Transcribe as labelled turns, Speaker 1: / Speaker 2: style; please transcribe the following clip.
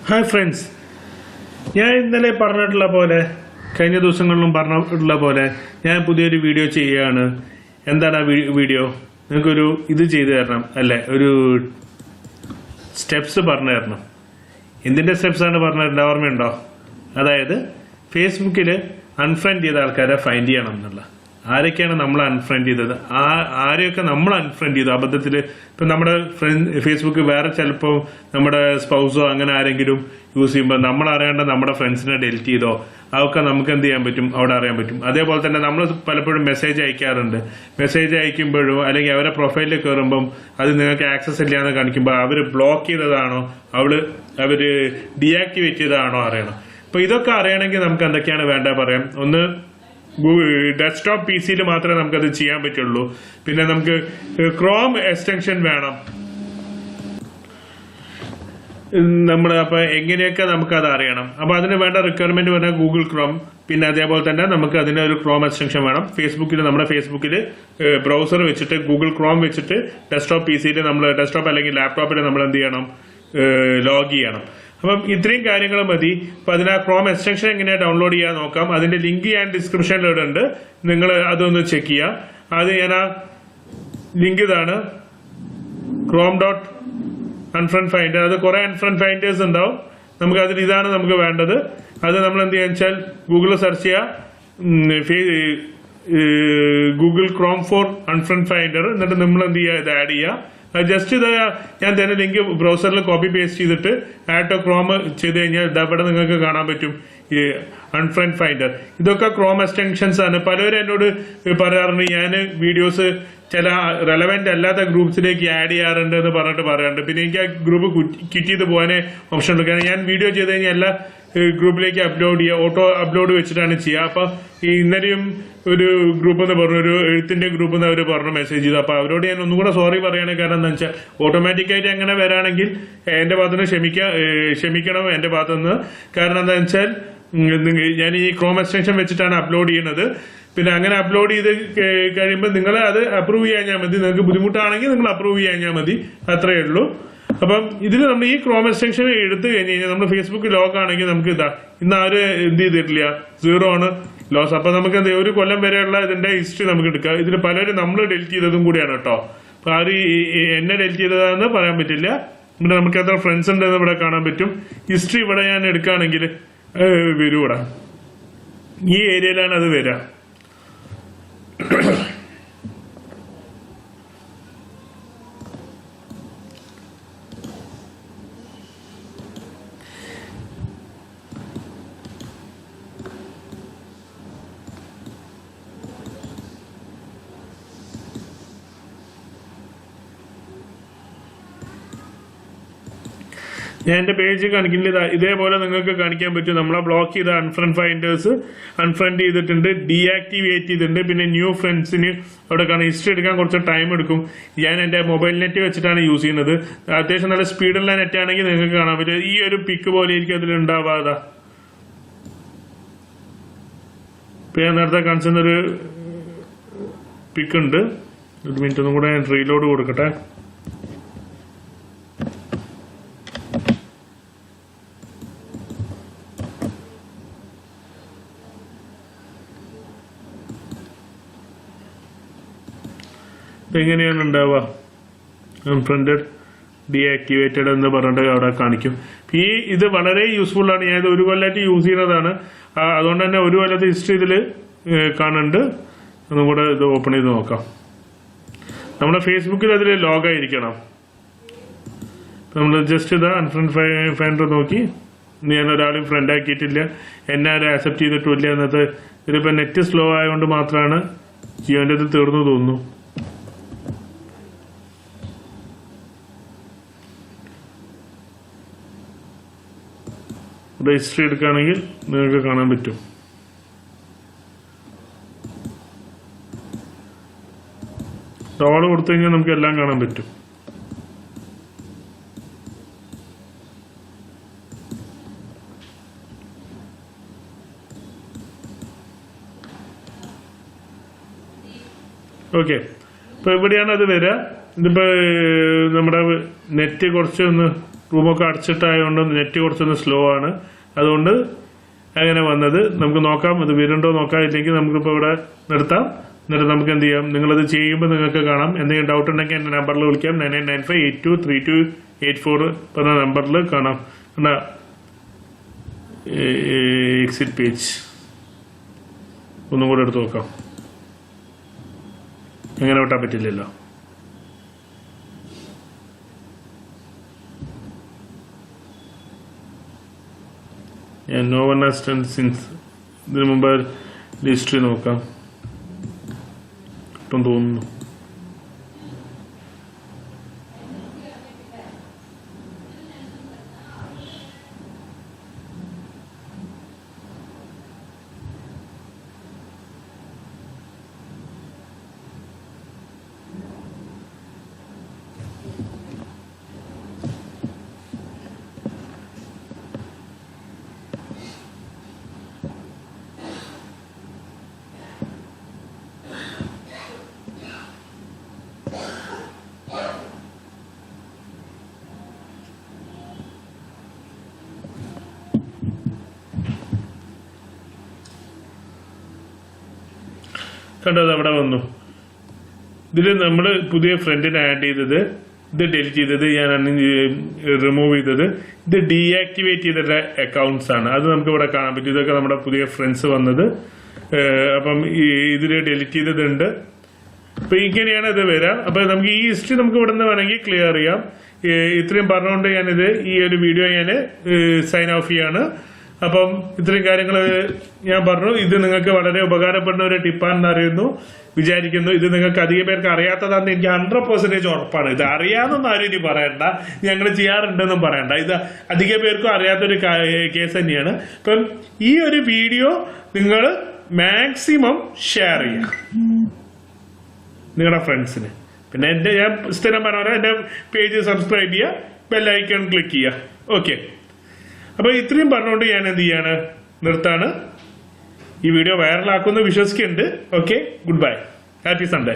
Speaker 1: Hi friends, ഞാൻ ഇന്നലെ പറഞ്ഞിട്ടുള്ള പോലെ കഴിഞ്ഞ ദിവസങ്ങളിലും പറഞ്ഞിട്ടുള്ള പോലെ ഞാൻ പുതിയൊരു വീഡിയോ ചെയ്യുകയാണ്. എന്താണ് ആ വീഡിയോ? നിങ്ങൾക്കൊരു ഇത് ചെയ്തു തരണം അല്ലേ, ഒരു സ്റ്റെപ്സ് പറഞ്ഞു തരണം. എന്തിൻ്റെ സ്റ്റെപ്സാണ് പറഞ്ഞു തരേണ്ടത് ഓർമ്മയുണ്ടോ? അതായത് ഫേസ്ബുക്കിൽ അൺഫ്രണ്ട് ചെയ്ത ആൾക്കാരെ ഫൈൻഡ് ചെയ്യണം എന്നുള്ള. ആരൊക്കെയാണ് നമ്മൾ അൺഫ്രണ്ട് ചെയ്തത്, ആരെയൊക്കെ നമ്മൾ അൺഫ്രണ്ട് ചെയ്തു അബദ്ധത്തിൽ. ഇപ്പം നമ്മുടെ ഫേസ്ബുക്ക് വേറെ ചിലപ്പോൾ നമ്മുടെ സ്പൗസോ അങ്ങനെ ആരെങ്കിലും യൂസ് ചെയ്യുമ്പോൾ നമ്മൾ അറിയാണ്ട് നമ്മുടെ ഫ്രണ്ട്സിനെ ഡെലിറ്റ് ചെയ്തോ അതൊക്കെ നമുക്ക് എന്ത് ചെയ്യാൻ പറ്റും, അവിടെ അറിയാൻ പറ്റും. അതേപോലെ തന്നെ നമ്മൾ പലപ്പോഴും മെസ്സേജ് അയക്കാറുണ്ട്. മെസ്സേജ് അയക്കുമ്പോഴോ അല്ലെങ്കിൽ അവരെ പ്രൊഫൈലിൽ കയറുമ്പം അത് നിങ്ങൾക്ക് ആക്സസ് ഇല്ല എന്ന് കാണിക്കുമ്പോൾ അവർ ബ്ലോക്ക് ചെയ്തതാണോ അവർ ഡീആക്ടിവേറ്റ് ചെയ്തതാണോ അറിയണം. അപ്പൊ ഇതൊക്കെ അറിയണമെങ്കിൽ നമുക്ക് എന്തൊക്കെയാണ് വേണ്ട പറയാം. ഒന്ന്, ഡെസ്ക്ടോപ്പ് പി സിയിൽ മാത്രമേ നമുക്കത് ചെയ്യാൻ പറ്റുള്ളൂ. പിന്നെ നമുക്ക് ക്രോം എക്സ്റ്റൻഷൻ വേണം. അപ്പൊ എങ്ങനെയൊക്കെ നമുക്കത് അറിയണം. അപ്പൊ അതിന് വേണ്ട റിക്വയർമെന്റ് പറഞ്ഞാൽ ഗൂഗിൾ ക്രോം, പിന്നെ അതേപോലെ തന്നെ നമുക്ക് അതിന് ഒരു ക്രോം എക്സ്റ്റൻഷൻ വേണം. നമ്മുടെ ഫേസ്ബുക്കിൽ ബ്രൗസർ വെച്ചിട്ട് ഗൂഗിൾ ക്രോം വെച്ചിട്ട് ഡെസ്ക്ടോപ്പ് പി സിയിൽ നമ്മൾ ഡെസ്ക്ടോപ്പ് അല്ലെങ്കിൽ ലാപ്ടോപ്പിൽ നമ്മൾ എന്ത് ചെയ്യണം, ലോഗ് ചെയ്യണം. അപ്പം ഇത്രയും കാര്യങ്ങൾ മതി. അപ്പൊ അതിന് ആ ക്രോം എക്സ്റ്റൻഷൻ എങ്ങനെയാ ഡൗൺലോഡ് ചെയ്യാൻ നോക്കാം. അതിന്റെ ലിങ്ക് ഞാൻ ഡിസ്ക്രിപ്ഷനിൽ ഇടുന്നുണ്ട്, നിങ്ങൾ അതൊന്ന് ചെക്ക് ചെയ്യുക. അത് ഞാൻ ആ ലിങ്ക് ഇതാണ്, chrome.unfriend finder. അത് കുറെ അൺഫ്രണ്ട് ഫൈൻഡേഴ്സ് ഉണ്ടാവും. നമുക്ക് അതിൽ ഇതാണ് നമുക്ക് വേണ്ടത്. അത് നമ്മൾ എന്ത് ചെയ്യാന്ന് വെച്ചാൽ ഗൂഗിളിൽ സെർച്ച് ചെയ്യുക, Google Chrome for unfriend finder. എന്നിട്ട് നമ്മൾ എന്ത് ചെയ്യുക, ഇത് ആഡ് ചെയ്യുക. ജസ്റ്റ് ഇത് ഞാൻ തന്നെ ലിങ്ക് ബ്രൗസറിൽ കോപ്പി പേസ്റ്റ് ചെയ്തിട്ട് ആഡ് ടു ക്രോം ചെയ്ത് കഴിഞ്ഞാൽ ഇവിടെ നിങ്ങൾക്ക് കാണാൻ പറ്റും ഈ അൺഫ്രണ്ട് ഫൈൻഡർ. ഇതൊക്കെ ക്രോം എക്സ്റ്റൻഷൻസ് ആണ്. പലരും എന്നോട് പറയാറുണ്ട് ഞാൻ വീഡിയോസ് ചില റെലവെന്റ് അല്ലാത്ത ഗ്രൂപ്പ്സിലേക്ക് ആഡ് ചെയ്യാറുണ്ട് എന്ന് പറഞ്ഞിട്ട് പറയാറുണ്ട്. പിന്നെ എനിക്ക് ആ ഗ്രൂപ്പ് കിറ്റ് ചെയ്ത് പോകാനേ ഓപ്ഷൻ ഉണ്ട്. കാരണം ഞാൻ വീഡിയോ ചെയ്ത് കഴിഞ്ഞാൽ എല്ലാ ഗ്രൂപ്പിലേക്ക് അപ്ലോഡ് ചെയ്യുക, ഓട്ടോ അപ്ലോഡ് വെച്ചിട്ടാണ് ചെയ്യുക. അപ്പൊ ഈ ഇന്നലെയും ഒരു ഗ്രൂപ്പ് എന്ന് പറഞ്ഞു, ഒരു എഴുത്തിന്റെ ഗ്രൂപ്പ് എന്ന് അവർ പറഞ്ഞു മെസ്സേജ് ചെയ്തു. അപ്പൊ അവരോട് ഞാൻ ഒന്നും കൂടെ സോറി പറയണേ. കാരണം എന്താ വെച്ചാൽ ഓട്ടോമാറ്റിക്കായിട്ട് അങ്ങനെ വരാണെങ്കിൽ എന്റെ ഭാഗത്തുനിന്ന് ക്ഷമിക്കണം എന്റെ ഭാഗത്തുനിന്ന്. കാരണം എന്താ വെച്ചാൽ ഞാൻ ഈ ക്രോം എക്സ്റ്റൻഷൻ വെച്ചിട്ടാണ് അപ്ലോഡ് ചെയ്യുന്നത്. പിന്നെ അങ്ങനെ അപ്ലോഡ് ചെയ്ത് കഴിയുമ്പോൾ നിങ്ങൾ അത് അപ്രൂവ് ചെയ്യാൻ മതി. നിങ്ങൾക്ക് ബുദ്ധിമുട്ടാണെങ്കിൽ നിങ്ങൾ അപ്രൂവ് ചെയ്യാൻ മതി, അത്രയേ ഉള്ളൂ. അപ്പം ഇതിൽ നമ്മൾ ഈ ക്രോം എക്സ്റ്റൻഷൻ എടുത്തു കഴിഞ്ഞ് കഴിഞ്ഞാൽ നമ്മൾ ഫേസ്ബുക്ക് ലോക്ക് ആണെങ്കിൽ നമുക്ക് ഇന്ന് ആര് എന്ത് ചെയ്തിട്ടില്ല, 0 ആണ് ലോസ്. അപ്പൊ നമുക്ക് ഒരു കൊല്ലം വരെയുള്ള ഇതിന്റെ ഹിസ്റ്ററി നമുക്ക് എടുക്കാം. ഇതിൽ പലരും നമ്മൾ ഡെലിറ്റ് ചെയ്തതും കൂടിയാണ് കേട്ടോ. അപ്പൊ ആര് എന്നെ ഡെലിറ്റ് ചെയ്തതാന്ന് പറയാൻ പറ്റില്ല. പിന്നെ നമുക്ക് എത്ര ഫ്രണ്ട്സ് ഉണ്ടെന്ന് ഇവിടെ കാണാൻ പറ്റും. ഹിസ്റ്ററി ഇവിടെ ഞാൻ എടുക്കുകയാണെങ്കിൽ വരും. ഇവിടെ ഈ ഏരിയയിലാണ് അത് വരിക. ഞാൻ എന്റെ പേജ് കാണിക്കുന്നില്ല, ഇതേപോലെ നിങ്ങൾക്ക് കാണിക്കാൻ പറ്റും. നമ്മളെ ബ്ലോക്ക് ചെയ്ത അൺഫ്രണ്ട് ഫൈൻഡേഴ്സ് അൺഫ്രണ്ട് ചെയ്തിട്ടുണ്ട്, ഡീആക്ടിവേറ്റ് ചെയ്തിട്ടുണ്ട്. പിന്നെ ന്യൂ ഫ്രണ്ട്സിന് അവിടെ കാണാൻ ഹിസ്റ്ററി എടുക്കാൻ കുറച്ച് ടൈം എടുക്കും. ഞാൻ എന്റെ മൊബൈൽ നെറ്റ് വെച്ചിട്ടാണ് യൂസ് ചെയ്യുന്നത്. അത്യാവശ്യം നല്ല സ്പീഡുള്ള നെറ്റ് ആണെങ്കിൽ നിങ്ങൾക്ക് കാണാൻ പറ്റും. ഈ ഒരു പിക്ക് പോലെ എനിക്ക് അതിൽ ഉണ്ടാവാതെ. ഇപ്പൊ ഞാൻ നേരത്തെ കാണിച്ചൊരു പിക്ക് ഉണ്ട്. ഒരു മിനിറ്റ് ഒന്നും കൂടെ ഞാൻ റീലോഡ് കൊടുക്കട്ടെ. എങ്ങനെയാണ് ഉണ്ടാവുക, അൺഫ്രണ്ടഡ് ഡീആക്ടിവേറ്റഡ് എന്ന് പറഞ്ഞിട്ട് അവിടെ കാണിക്കും. ഇത് വളരെ യൂസ്ഫുൾ ആണ്. ഞാൻ ഇത് ഒരു കൊല്ലമായിട്ട് യൂസ് ചെയ്യുന്നതാണ്. അതുകൊണ്ട് തന്നെ ഒരു കൊല്ലത്തെ ഹിസ്റ്ററി ഇതിൽ കാണുന്നുണ്ട്. ഒന്നും കൂടെ ഇത് ഓപ്പൺ ചെയ്ത് നോക്കാം. നമ്മുടെ ഫേസ്ബുക്കിൽ അതിൽ ലോഗായിരിക്കണം. നമ്മൾ ജസ്റ്റ് ഇത് അൺഫ്രണ്ട് ഫൈൻഡർ നോക്കി, ഞാൻ ഒരാളും ഫ്രണ്ട് ആക്കിയിട്ടില്ല, എന്നെ ആരും ആക്സെപ്റ്റ് ചെയ്തിട്ടില്ല. എന്നിട്ട് ഇതിപ്പോ നെറ്റ് സ്ലോ ആയതുകൊണ്ട് മാത്രമാണ് ജിയോന്റെ ഇത് തീർന്നു തോന്നുന്നു. ഹിസ്റ്ററി എടുക്കുകയാണെങ്കിൽ നിങ്ങൾക്ക് കാണാൻ പറ്റും. ഡോളർ കൊടുത്തു കഴിഞ്ഞാൽ നമുക്ക് എല്ലാം കാണാൻ പറ്റും. ഓക്കെ, അപ്പൊ ഇവിടെയാണ് അത് വരിക. ഇതിപ്പോ നമ്മുടെ നെറ്റ് കുറച്ചൊന്ന് റൂമൊക്കെ അടച്ചിട്ടായതുകൊണ്ട് നെറ്റ് കുറച്ചൊന്ന് സ്ലോ ആണ്. അതുകൊണ്ട് അങ്ങനെ വന്നത്. നമുക്ക് നോക്കാം അത് വരുന്നുണ്ടോ നോക്കാം. ഇല്ലെങ്കിൽ നമുക്കിപ്പോൾ ഇവിടെ നിർത്താം. എന്നിട്ട് നമുക്ക് എന്ത് ചെയ്യാം, നിങ്ങളത് ചെയ്യുമ്പോൾ നിങ്ങൾക്ക് കാണാം. എന്തെങ്കിലും ഡൗട്ട് ഉണ്ടെങ്കിൽ എൻ്റെ നമ്പറിൽ വിളിക്കാം. 9995823284 എന്ന നമ്പറിൽ കാണാം. എന്നാ എക്സിറ്റ് പേജ് ഒന്നും കൂടെ എടുത്ത് നോക്കാം. അങ്ങനെ വിട്ടാൻ പറ്റില്ലല്ലോ. ഞാൻ no one has done since ഇതിനു മുമ്പ് ഹിസ്റ്ററി നോക്കാം. തോന്നുന്നു കണ്ടത് അവിടെ വന്നു. ഇതിൽ നമ്മൾ പുതിയ ഫ്രണ്ടിനെ ആഡ് ചെയ്തത്, ഇത് ഡെലിറ്റ് ചെയ്തത്, ഞാൻ റിമൂവ് ചെയ്തത്, ഇത് ഡീആക്ടിവേറ്റ് ചെയ്തിട്ടുള്ള അക്കൗണ്ട്സ് ആണ്. അത് നമുക്ക് ഇവിടെ കാണാൻ പറ്റും. ഇതൊക്കെ നമ്മുടെ പുതിയ ഫ്രണ്ട്സ് വന്നത്. അപ്പം ഇതിൽ ഡെലിറ്റ് ചെയ്തതുണ്ട്. അപ്പൊ ഇങ്ങനെയാണ് ഇത് വരാം. അപ്പൊ നമുക്ക് ഈ ഹിസ്റ്ററി നമുക്ക് ഇവിടെ നിന്ന് വേണമെങ്കിൽ ക്ലിയർ ചെയ്യാം. ഇത്രയും പറഞ്ഞുകൊണ്ട് ഞാനിത് ഈ ഒരു വീഡിയോ ഞാൻ സൈൻ ഓഫ് ചെയ്യാണ്. അപ്പം ഇത്രയും കാര്യങ്ങൾ ഞാൻ പറഞ്ഞു. ഇത് നിങ്ങൾക്ക് വളരെ ഉപകാരപ്പെടുന്ന ഒരു ടിപ്പാണെന്ന് അറിയുന്നു, വിചാരിക്കുന്നു. ഇത് നിങ്ങൾക്ക് അധികം പേർക്ക് അറിയാത്തതാണെന്ന് എനിക്ക് 100% ഉറപ്പാണ്. ഇത് അറിയാമെന്നൊന്നും ആരും ഇനി പറയണ്ട, ഞങ്ങൾ ചെയ്യാറുണ്ടെന്നും പറയണ്ട. ഇത് അധികം പേർക്കും അറിയാത്തൊരു കേസ് തന്നെയാണ്. അപ്പം ഈ ഒരു വീഡിയോ നിങ്ങൾ മാക്സിമം ഷെയർ ചെയ്യുക നിങ്ങളുടെ ഫ്രണ്ട്സിന്. പിന്നെ ഞാൻ സ്ഥിരം പറഞ്ഞ എന്റെ പേജ് സബ്സ്ക്രൈബ് ചെയ്യുക, ബെല്ലൈക്കൺ ക്ലിക്ക് ചെയ്യുക. ഓക്കെ, അപ്പൊ ഇത്രയും പറഞ്ഞുകൊണ്ട് ഞാൻ എന്ത് ചെയ്യാണ്, നിർത്താണ്. ഈ വീഡിയോ വൈറലാക്കുമെന്ന് വിശ്വസിക്കുന്നുണ്ട്. Okay, good bye, happy Sunday.